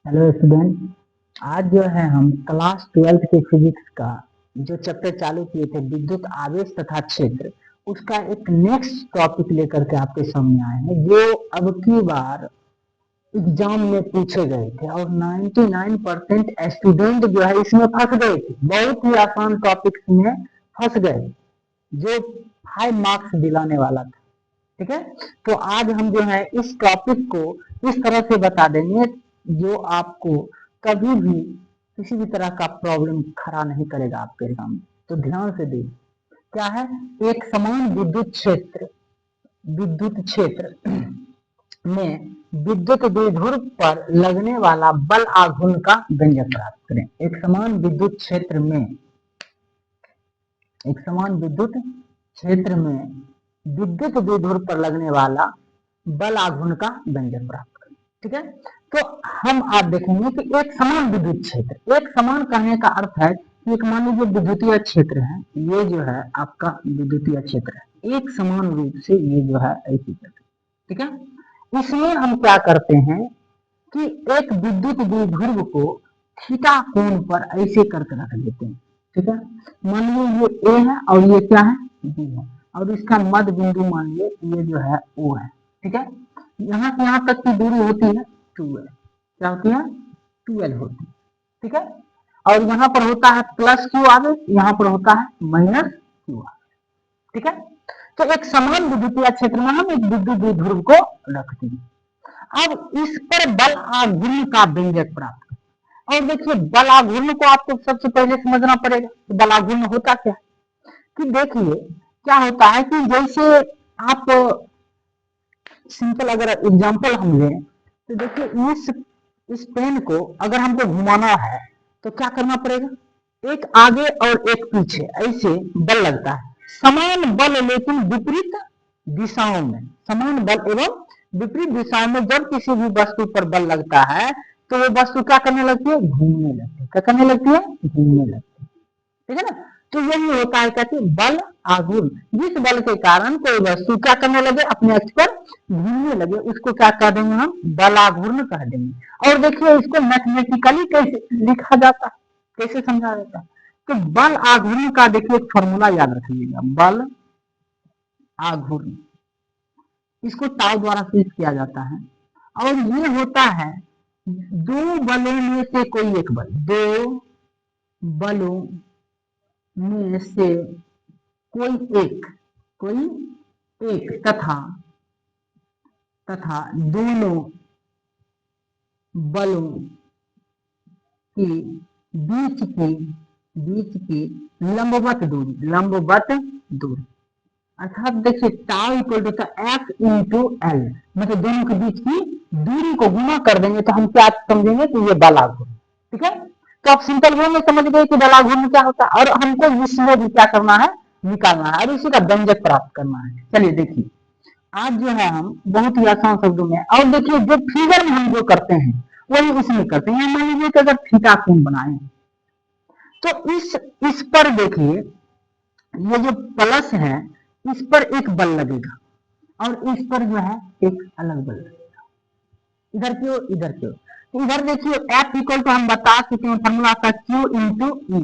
Hello student. आज जो है हम क्लास 12th के फिजिक्स का जो चैप्टर चालू किए थे विद्युत आवेश तथा क्षेत्र, उसका एक नेक्स्ट टॉपिक लेकर के आपके सामने आए हैं जो अब की बार एग्जाम में पूछे गए थे और 99% स्टूडेंट जो है इसमें फंस गए थे। बहुत ही आसान टॉपिक्स में फंस गए जो 5 मार्क्स दिलाने वाला था। ठीक है, तो आज हम जो है इस टॉपिक को इस तरह से बता देंगे जो आपको कभी भी किसी भी तरह का प्रॉब्लम खड़ा नहीं करेगा आपके एग्जाम में। तो ध्यान से देखिए क्या है। एक समान विद्युत क्षेत्र में विद्युत द्विध्रुव पर लगने वाला बल आघूर्ण का व्यंजक प्राप्त करें। एक समान विद्युत क्षेत्र में विद्युत द्विध्रुव पर लगने वाला बल आघूर्ण का व्यंजक प्राप्त करें। ठीक है, तो हम आज देखेंगे कि एक समान विद्युत क्षेत्र, एक समान कहने का अर्थ है कि एक मान लीजिए विद्युतीय क्षेत्र है, ये जो है आपका विद्युतीय क्षेत्र है, एक समान रूप से ये जो है ऐसी करके। ठीक है, इसमें हम क्या करते हैं कि एक विद्युत द्विध्रुव को थीटा कोण पर ऐसे करके रख देते हैं। ठीक है, मान लीजिए ये ए है और ये क्या है, बी है, और इसका मध्य बिंदु मान लीजिए ये जो है ओ है। ठीक है, यहाँ से यहाँ तक की दूरी होती है 2l। क्या होती है, 2l होती है। ठीक है, और यहाँ पर होता है प्लस क्यू आवेश, यहाँ पर होता है माइनस क्यू आवेश। ठीक है, तो एक समान विद्युतीय क्षेत्र में हम एक विद्युत द्विध्रुव को रखते हैं। अब इस पर बल आघूर्ण का व्यंजक प्राप्त करें। और देखिए बल आघूर्ण को आपको सबसे पहले समझना पड़ेगा कि बल आघूर्ण होता क्या है। कि देखिए क्या होता है कि जैसे आप सिंपल अगर एग्जांपल हम लें तो देखिए इस पेन को अगर हमको घुमाना है तो क्या करना पड़ेगा, एक आगे और एक पीछे ऐसे बल लगता है। समान बल लेकिन विपरीत दिशाओं में, समान बल एवं विपरीत दिशाओं में जब किसी भी वस्तु पर बल लगता है तो वो वस्तु क्या करने लगती है, घूमने लगती है। क्या करने लगती है, घूमने लगती है। ठीक है ना, तो यही होता है कहते हैं बल आघूर्ण। जिस बल के कारण कोई वस्तु क्या करने लगे, अपने अक्ष पर घूमने लगे, उसको क्या कह देंगे हम, बल आघूर्ण कह देंगे। और देखिए इसको मैथमेटिकली कैसे लिखा जाता है, कैसे समझा जाता है। तो बल आघूर्ण का देखिए एक फॉर्मूला याद रखिएगा, बल आघूर्ण, इसको टाउ द्वारा सूचित किया जाता है। और ये होता है दो बलों में से कोई एक बल, दो बलों में से कोई एक तथा दोनों बलों के बीच की लंबवत दूरी। अर्थात देखिए tau equal to F into L, मतलब दोनों के बीच की दूरी को गुना कर देंगे तो हम क्या समझेंगे कि ये बल आघूर्ण। ठीक है, तो आप सिंपल वे में समझ गए कि बल आघूर्ण क्या होता है, और हमको इसमें भी क्या करना है, निकालना है और इसी का व्यंजक प्राप्त करना है। चलिए देखिए आज जो है हम बहुत ही आसान शब्दों में, और देखिए जो फिगर में हम जो करते हैं वही इसमें करते हैं। मान लीजिए कि अगर थीटा कोण बनाए तो इस पर देखिए ये जो प्लस है इस पर एक बल लगेगा और इस पर जो है एक अलग बल लगेगा। इधर क्यों, इधर क्यों, इधर देखिए एफ इक्वल टू हम बता चुके हैं, फॉर्मूला आता है क्यू इंटू ई।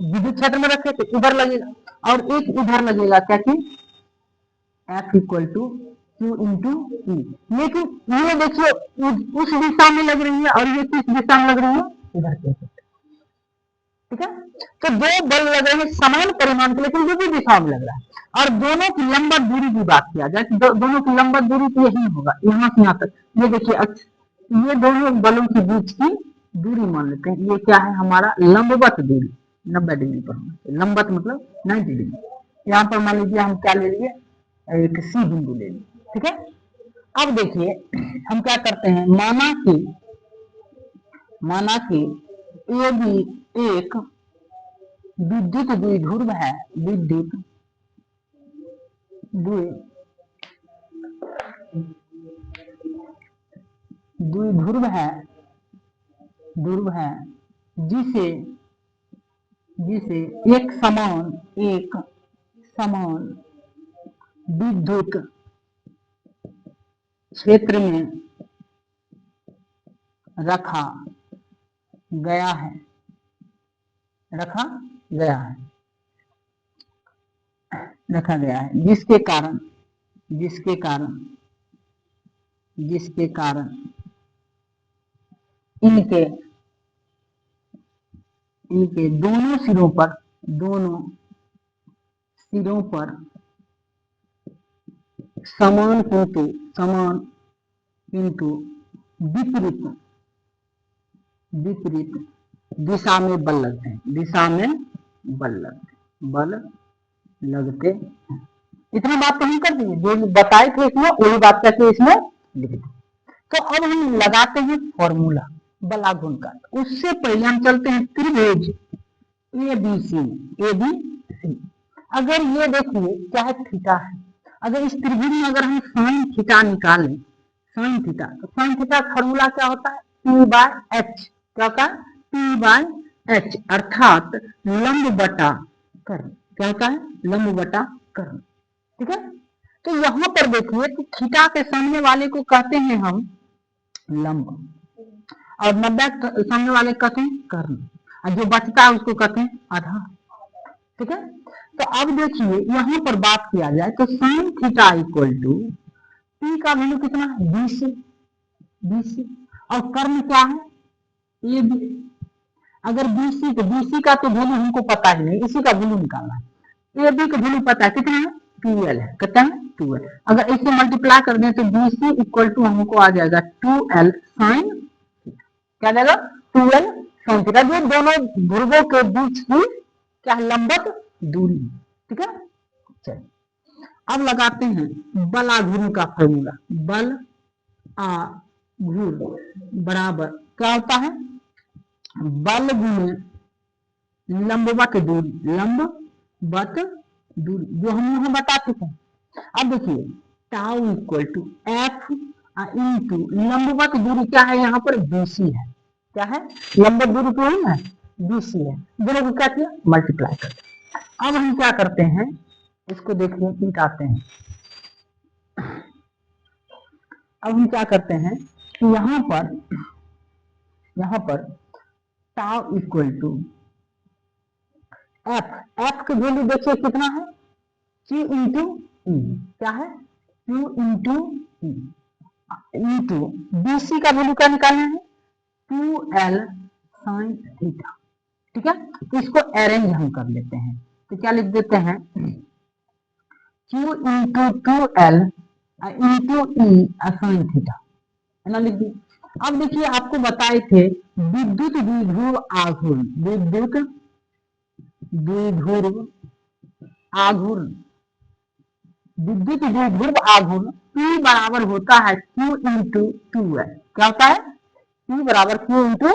विद्युत क्षेत्र में रखे तो इधर लगेगा और एक इधर लगेगा, क्या कि F equal to Q into E. लेकिन ये देखिए उस दिशा में लग रही है और ये किस दिशा में लग रही है, इधर के। ठीक है, तो दो बल लग रहे हैं समान परिमाण के, लेकिन विपरीत दिशा में लग रहा है। और दोनों की लंबवत दूरी की बात किया जाए तो दोनों की लंबवत दूरी तो यही होगा, यहाँ से यहाँ तक। ये देखिए ये दोनों बलों के बीच की दूरी मान लेते हैं, ये क्या है हमारा लंबवत दूरी, 90 डिग्री पर होना चाहिए। लंबवत मतलब 90 डिग्री। यहाँ पर मान लीजिए हम क्या ले लिए, एक सी बिंदु ले लिए। ठीक है, अब देखिए हम क्या करते हैं, माना कि ये भी एक विद्युत द्विध्रुव है, विद्युत द्विध्रुव है जिसे एक समान विद्युत क्षेत्र में रखा गया है, रखा गया है, रखा गया है, जिसके कारण इनके दोनों सिरों पर समान किंतु विपरीत दिशा में बल लगते हैं, बल लगते हैं। इतना बात तो हम कर दिए, जो बताए थे इसमें वही बात करके इसमें लिख दी। तो अब हम लगाते हैं फॉर्मूला बलाघूर्ण का। उससे पहले हम चलते हैं त्रिभुज ABC। अगर ये देखिए क्या है, थीटा है। अगर इस त्रिभुज में अगर हम साइन थीटा निकालें, साइन थीटा, तो साइन थीटा का फॉर्मूला क्या होता है, P/H। क्या होता है, P/H, अर्थात लंब बटा कर्ण। क्या होता है, लंब बटा कर्ण। ठीक है, तो यहाँ पर देखिए कि थीटा के सामने वाले को कहते हैं हम लंब, और 90 सामने वाले कहते हैं कर्ण, और जो बचता है उसको कहते हैं आधा। ठीक है, तो अब देखिए यहाँ पर बात किया जाए तो sine theta equal to P का वैल्यू कितना है, BC, और कर्ण क्या है, AB। अगर BC का तो वैल्यू हमको पता ही नहीं, इसी का वैल्यू निकालना है। AB का वैल्यू पता है कितना है, 12 है, कितना है 12। अगर इसे मल्टीप्लाई कर दें तो BC इक्वल टू हमको आ जाएगा 2L साइन, क्या जाएगा 2L साइन थीटा, जो दोनों ध्रुवों के बीच की क्या है, लंबवत दूरी। ठीक है, चलिए अब लगाते हैं बलाघूर्ण का फॉर्मूला। बल आघूर्ण बराबर क्या होता है, बल गुणे लंबवत दूरी, जो हम यहाँ बता चुके हैं। अब देखिए tau equal to F into लंबवत दूरी क्या है, यहाँ पर BC है। क्या है, लंबवत दूरी क्या है, BC है। दोनों को क्या किया, मल्टीप्लाई करते। अब हम क्या करते हैं, इसको देखिए मिटाते हैं। अब हम क्या करते हैं कि यहाँ पर टाउ इक्वल टू F की वैल्यू देखिए कितना है, Q इंटू E। क्या है, Q into E into BC का वैल्यू क्या निकालना है, 2L साइन थीटा। ठीक है, तो इसको अरेंज हम कर लेते हैं, तो क्या लिख देते हैं, Q into 2L into E sine theta, है ना, लिख दी। अब देखिए आपको बताए थे विद्युत द्विध्रुव आघूर्ण P बराबर होता है Q इंटू 2L। क्या होता है, P बराबर Q इंटू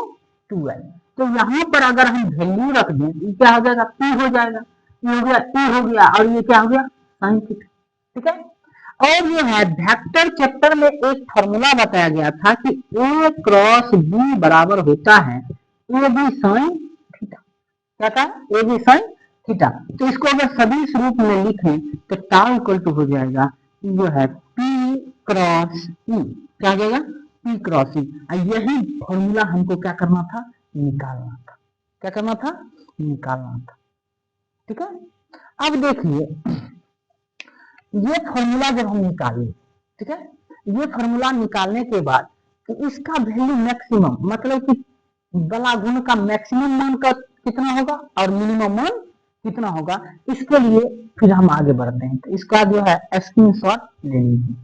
2L। तो यहाँ पर अगर हम वैल्यू रख दें तो क्या हो जाएगा, P हो जाएगा, P हो गया, T हो गया, और ये क्या हो गया, साइन थीटा। ठीक है, और ये है वेक्टर चैप्टर में एक फॉर्मूला बताया गया था कि A क्रॉस B बराबर होता है AB साइन थीटा। क्या था, AB साइन थीटा। तो इसको अगर सदिश रूप में लिखें तो टाउ इक्वल टू हो जाएगा जो है P क्रॉस E। क्या हो जाएगा, P क्रॉस E। यही फॉर्मूला हमको क्या करना था, निकालना था। क्या करना था, निकालना था। ठीक है, अब देखिए ये फॉर्मूला जब हम निकालें, ठीक है, ये फॉर्मूला निकालने के बाद कि इसका वैल्यू मैक्सिमम, मतलब कि बलाघूर्ण का मैक्सिमम मान का कितना होगा और मिनिमम मान कितना होगा, इसके लिए फिर हम आगे बढ़ते हैं। तो इसका जो है स्क्रीनशॉट ले लीजिए।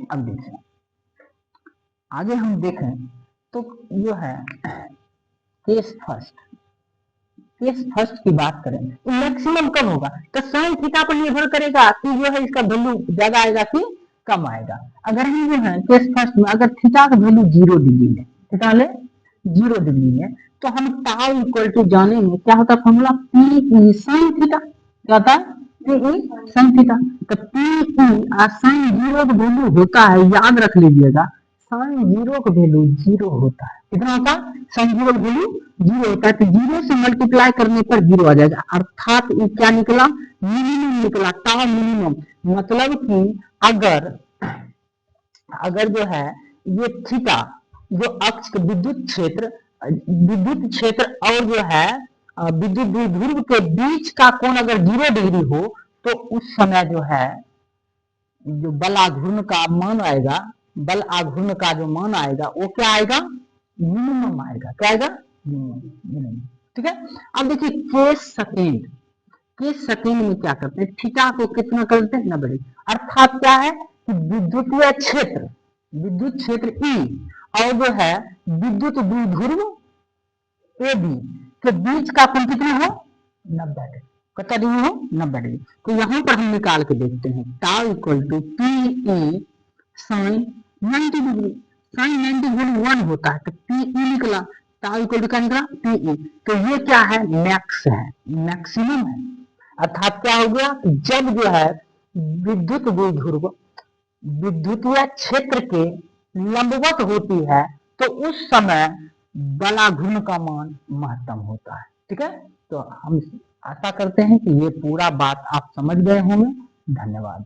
अब देखें, आगे हम देखें तो जो है केस फर्स्ट की बात करें तो मैक्सिमम कब होगा, तो साइन थीटा पर निर्भर करेगा कि जो है इसका वैल्यू ज्यादा आएगा कि कम आएगा। अगर हम जो है केस फर्स्ट में अगर थीटा का वैल्यू 0 डिग्री है, थीटा ले 0 डिग्री है, तो हम टाउ इक्वल टू जानेंगे क्या होता है formula, P E sine theta. क्या होता है, P E साइन थीटा। तो P E साइन 0 का वैल्यू होता है, याद रख लीजिएगा, साइन 0 का वैल्यू 0 होता है। कितना होता है, साइन 0 का वैल्यू 0 होता है। तो 0 से मल्टीप्लाई करने पर 0 आ जाएगा, अर्थात ये क्या निकला, मिनिमम निकला, टाउ मिनिमम। मतलब कि अगर जो है ये थीटा जो अक्ष के विद्युत क्षेत्र और जो है विद्युत द्विध्रुव के बीच का कोण अगर 0 डिग्री हो तो उस समय जो है जो बल आघूर्ण का मान आएगा, बल आघूर्ण का जो मान आएगा वो क्या आएगा, मिनिमम आएगा। क्या आएगा, मिनिमम। ठीक है। अब देखिए के सेकेंड में क्या करते हैं, थीटा को कितना करते हैं, 90 डिग्री। अर्थात क्या है कि विद्युत क्षेत्र ई और जो है विद्युत द्विध्रुव ए बी के बीच का कोण कितना हो, 90 डिग्री। कितना डिग्री हो, 90 डिग्री। तो यहां पर हम निकाल के देखते हैं tau equal to P E sine 90 degree. Sine 90 गुण 1 होता है तो पी ई निकला, टाउ इक्वल टू क्या निकला, पी ई। तो ये क्या है, मैक्स है, मैक्सिमम है। अर्थात क्या हो गया कि जब जो है विद्युत द्विध्रुव विद्युतीय क्षेत्र के लंबवत होती है तो उस समय बलाघूर्ण का मान महत्तम होता है। ठीक है। तो हम आशा करते हैं कि ये पूरा बात आप समझ गए होंगे। धन्यवाद।